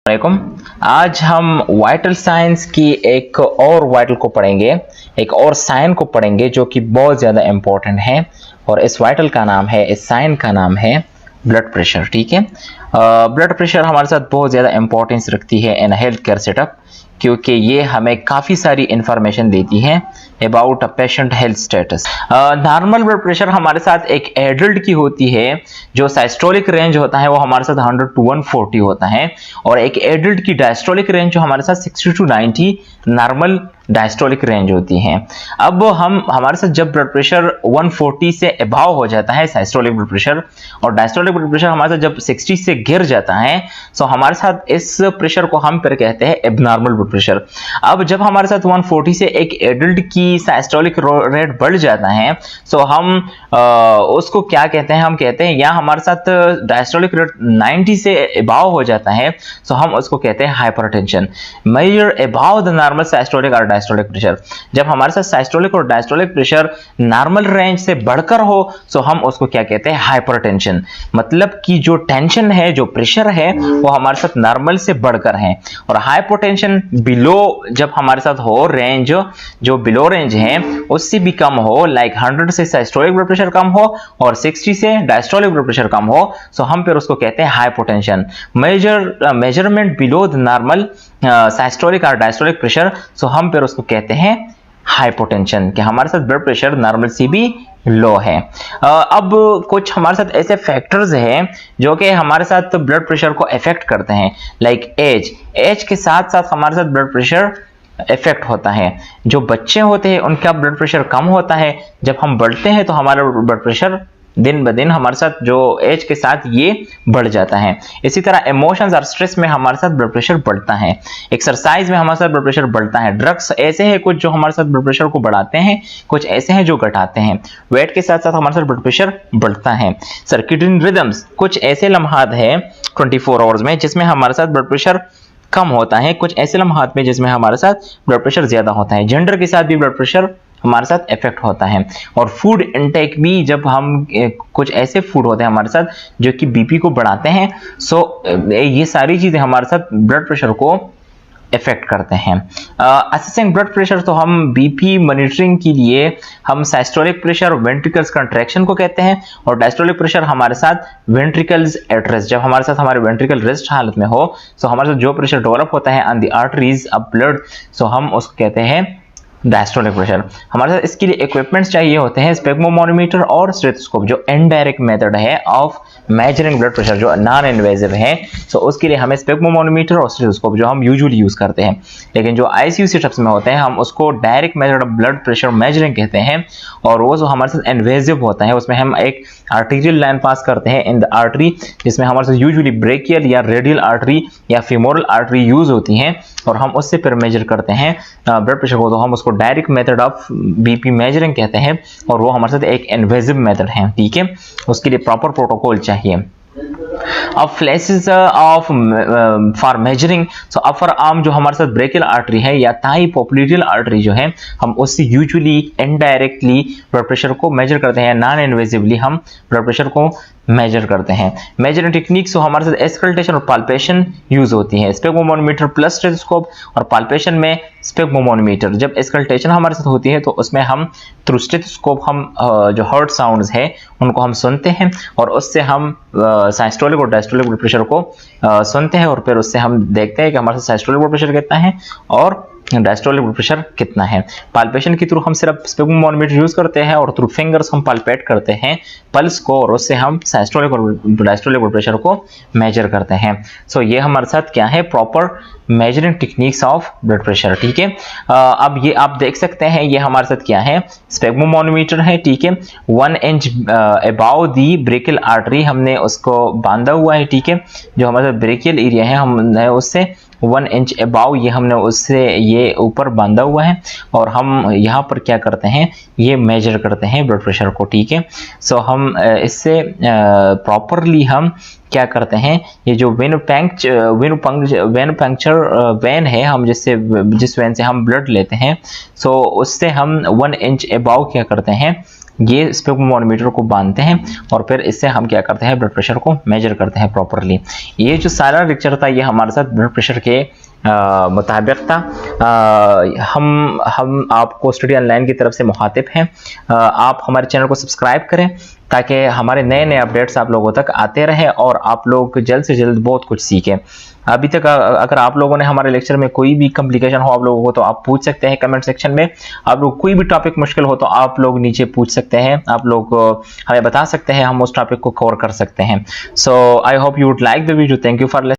वालेकुम। आज हम वाइटल साइंस की एक और वाइटल को पढ़ेंगे, एक और साइन को पढ़ेंगे जो कि बहुत ज़्यादा इम्पोर्टेंट है। और इस वाइटल का नाम है, इस साइन का नाम है ब्लड प्रेशर। ठीक है, ब्लड प्रेशर हमारे साथ बहुत ज़्यादा इंपॉर्टेंस रखती है इन हेल्थ केयर सेटअप, क्योंकि ये हमें काफ़ी सारी इंफॉर्मेशन देती है about a patient health status. Normal blood pressure हमारे साथ एक एडल्ट की होती है, जो साइस्टोलिक रेंज होता है वो हमारे साथ 100 to 140 होता है, और एक एडल्ट की डायस्टोलिक रेंज जो हमारे साथ 60 to 90 नॉर्मल डायस्टोलिक रेंज होती है। अब हमारे साथ जब ब्लड प्रेशर 140 से अभाव हो जाता है साइस्टोलिक ब्लड प्रेशर, और डायस्टोलिक ब्लड प्रेशर हमारे साथ जब 60 से गिर जाता है, तो हमारे साथ इस प्रेशर को हम फिर कहते हैं एबनॉर्मल ब्लड प्रेशर। अब जब हमारे साथ 140 से एक एडल्ट की साइस्टोलिक रेट बढ़ जाता है, तो हम उसको क्या कहते हैं, हम कहते हैं, या हमारे साथ डायस्टोलिक रेट 90 से अभाव हो जाता है, तो हम उसको कहते हैं hypertension. Measure above the normal systolic और डायस्टोलिक प्रेशर। जब हमारे साथ साइस्टोलिक और डायस्टोलिक प्रेशर नॉर्मल रेंज से बढ़कर हो, तो हम उसको क्या कहते हैं, हाइपरटेंशन। मतलब कि जो टेंशन है, जो प्रेशर है, वो हमारे साथ नॉर्मल से बढ़कर है। और हाइपोटेंशन बिलो जब हमारे साथ हो, रेंज जो बिलो रेंज है उससे भी कम हो, लाइक 100 से साइस्टोलिक ब्लड प्रेशर कम हो और 60 से डायस्टोलिक ब्लड प्रेशर कम हो, तो हम फिर उसको कहते हैं hypotension. Measurement below the normal systolic और डायस्टोलिक प्रेशर, सो हम फिर उसको कहते हैं हाइपोटेंशन, कि हमारे साथ ब्लड प्रेशर नॉर्मल से भी लो है। अब कुछ हमारे साथ ऐसे फैक्टर्स हैं जो कि हमारे साथ ब्लड प्रेशर को अफेक्ट करते हैं, लाइक एज के साथ साथ हमारे साथ ब्लड प्रेशर इफेक्ट होता है। जो बच्चे होते हैं उनका ब्लड प्रेशर कम होता है, जब हम बढ़ते हैं तो हमारा ब्लड प्रेशर दिन ब दिन हमारे साथ जो एज के साथ ये बढ़ जाता है। इसी तरह इमोशंस और स्ट्रेस में हमारे साथ ब्लड प्रेशर बढ़ता है, एक्सरसाइज में हमारे साथ ब्लड प्रेशर बढ़ता है, ड्रग्स ऐसे हैं कुछ जो हमारे साथ ब्लड प्रेशर को बढ़ाते हैं, कुछ ऐसे हैं जो घटाते हैं, वेट के साथ साथ हमारे साथ ब्लड प्रेशर बढ़ता है। सर्किडियन रिदम्स, कुछ ऐसे लम्हात है 24 आवर्स में जिसमें हमारे साथ ब्लड प्रेशर कम होता है, कुछ ऐसे लम्हात में जिसमें हमारे साथ ब्लड प्रेशर ज्यादा होता है। जेंडर के साथ भी ब्लड प्रेशर हमारे साथ इफेक्ट होता है। और फूड इनटेक भी, जब हम कुछ ऐसे फूड होते हैं हमारे साथ जो कि बीपी को बढ़ाते हैं, सो ये सारी चीजें हमारे साथ ब्लड प्रेशर को इफेक्ट करते हैं। असेसिंग ब्लड प्रेशर, तो हम बीपी मॉनिटरिंग के लिए हम साइस्टोलिक प्रेशर और वेंट्रिकल्स कंट्रैक्शन को कहते हैं, और डायस्टोलिक प्रेशर हमारे साथ वेंट्रिकल्स एट रेस्ट। जब हमारे साथ हमारे वेंट्रिकल रेस्ट हालत में हो, तो हमारे साथ जो प्रेशर डेवलप होता है on the arteries of blood, so हम उसको कहते हैं डायस्टोलिक प्रेशर। हमारे साथ इसके लिए इक्विपमेंट्स चाहिए होते हैं, स्पेग्मोमोनोमीटर और स्टेथोस्कोप, जो इनडायरेक्ट मेथड है ऑफ मेजरिंग ब्लड प्रेशर, जो नॉन इन्वेजिव है। सो उसके लिए हमें स्पेग्मोमोनोमीटर और स्टेथोस्कोप जो हम यूजुअली यूज करते हैं, लेकिन जो आईसीयू सेटअप्स में होते हैं हम उसको direct method of blood pressure measuring कहते हैं। और वो जो हमारे साथ इन्वेजिव होता है, उसमें हम एक आर्टीरियल लाइन पास करते हैं इन द आर्टरी, जिसमें हमारे साथ यूजुअली ब्रेकियल या रेडियल आर्टरी या फीमोरल आर्टरी यूज होती हैं, और हम उससे फिर मेजर करते हैं ब्लड प्रेशर को। तो हम उसको direct method of BP measuring कहते हैं, और वो हमारे साथ एक इन्वेजिव मेथड है। ठीक है, उसके लिए प्रॉपर प्रोटोकॉल चाहिए। अब flashes of for measuring, so upper arm जो हमारे साथ ब्रेकियल आर्टरी है या थाई पोप्लिटियल आर्टरी जो है, हम उससे यूजुअली इनडायरेक्टली ब्लड प्रेशर को मेजर करते हैं, नॉन इन्वेजिवली हम ब्लड प्रेशर को मेजर करते हैं। मेजरिंग टेक्निक्स, तो हमारे साथ एस्कल्टेशन और पाल्पेशन यूज होती है, स्पेग्मोमोनोमीटर प्लस स्टेथोस्कोप, और पाल्पेशन में स्पेग्मोमोनोमीटर। जब एस्कल्टेशन हमारे साथ होती है तो उसमें हम थ्रू स्टेथोस्कोप हम जो हार्ट साउंड्स है उनको हम सुनते हैं, और उससे हम साइस्टोलिक और डायस्टोलिक ब्लड प्रेशर को सुनते हैं, और फिर उससे हम देखते हैं कि हमारे साथ साइस्टोलिक ब्लड प्रेशर कितना है और डायस्टोलिक ब्लड प्रेशर कितना है। पाल्पेशन के थ्रू हम सिर्फ स्पेग्मोमोनोमीटर यूज करते हैं, और थ्रू फिंगर्स हम पाल्पेट करते हैं पल्स को, और उससे हम साइस्टोलिक और डायस्टोलिक ब्लड प्रेशर को मेजर करते हैं। सो ये हमारे साथ क्या है, proper measuring techniques of blood pressure. ठीक है, अब ये आप देख सकते हैं, ये हमारे साथ क्या है, स्पेग्मोमोनोमीटर है। ठीक है, 1 inch about the brachial artery हमने उसको बांधा हुआ है। ठीक है, जो हमारे साथ ब्रेकियल एरिया है हमने उससे 1 इंच अबाउ ये हमने उससे ये ऊपर बांधा हुआ है, और हम यहाँ पर क्या करते हैं, ये मेजर करते हैं ब्लड प्रेशर को। ठीक है, सो हम इससे प्रॉपरली हम क्या करते हैं, ये जो वेन पंक्चर वेन है, हम जिस वेन से हम ब्लड लेते हैं, सो उससे हम 1 इंच अबाउ क्या करते हैं, ये स्पेगमोमीटर को बांधते हैं और फिर इससे हम क्या करते हैं, ब्लड प्रेशर को मेजर करते हैं प्रॉपरली। ये जो सारा लेक्चर था ये हमारे साथ ब्लड प्रेशर के मुताबिक था। हम आपको स्टडी ऑनलाइन की तरफ से मुखातिब हैं। आप हमारे चैनल को सब्सक्राइब करें ताकि हमारे नए नए अपडेट्स आप लोगों तक आते रहें और आप लोग जल्द से जल्द बहुत कुछ सीखें। अभी तक अगर आप लोगों ने हमारे लेक्चर में कोई भी कॉम्प्लिकेशन हो आप लोगों को तो आप पूछ सकते हैं कमेंट सेक्शन में। आप लोग कोई भी टॉपिक मुश्किल हो तो आप लोग नीचे पूछ सकते हैं, आप लोग हमें बता सकते हैं, हम उस टॉपिक को कवर कर सकते हैं। So I hope you would like the video. Thank you for